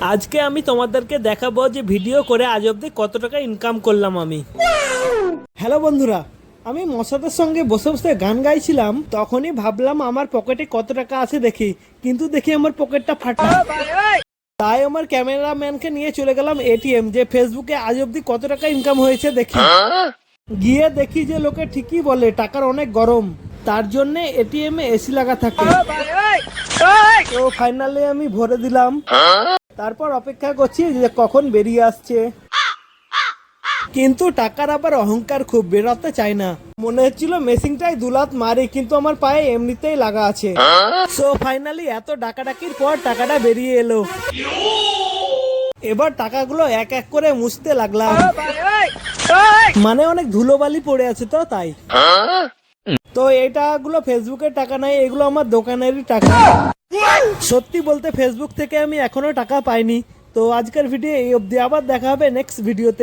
আজকে আমি তোমাদেরকে দেখাবো যে ভিডিও করে আজ অবধি কত টাকা ইনকাম করলাম আমি। হ্যালো বন্ধুরা, আমি মশাদের সঙ্গে বসে বসে গান গাইছিলাম, তখনই ভাবলাম আমার পকেটে কত টাকা আছে দেখি, কিন্তু দেখি আমার পকেটটা ফাটা। তাই আমার ক্যামেরাম্যানকে নিয়ে চলে গেলাম এটিএম, যে ফেসবুকে আজ অবধি কত টাকা ইনকাম হয়েছে দেখি। গিয়ে দেখি যে লোকে ঠিকই বলে টাকার অনেক গরম, তার জন্য এটিএম এ এসি লাগা থাকে। তো ফাইনালি আমি ভরে দিলাম, তারপর অপেক্ষা করছি যে কখন বেরিয়ে আসছে। কিন্তু টাকার আবার অহংকার খুব, বেরোতে চায় না। মনে হচ্ছিল মেশিনটাই দুলাত মারি, কিন্তু আমার পায়ে এমনিতেই লাগা আছে। সো ফাইনালি এত ডাকাডাকির পর টাকাটা বেরিয়ে এলো। এবার টাকাগুলো এক এক করে মুছতে লাগলাম, মানে অনেক ধুলোবালি পড়ে আছে তো তাই। তো এই টাকাগুলো ফেসবুকের টাকা নাই, এগুলো আমার দোকানেরই টাকা। সত্যি বলতে ফেসবুক থেকে আমি এখনো টাকা পাইনি। তো আজকের ভিডিও এই অবধি, আবার দেখা হবে নেক্সট ভিডিওতে।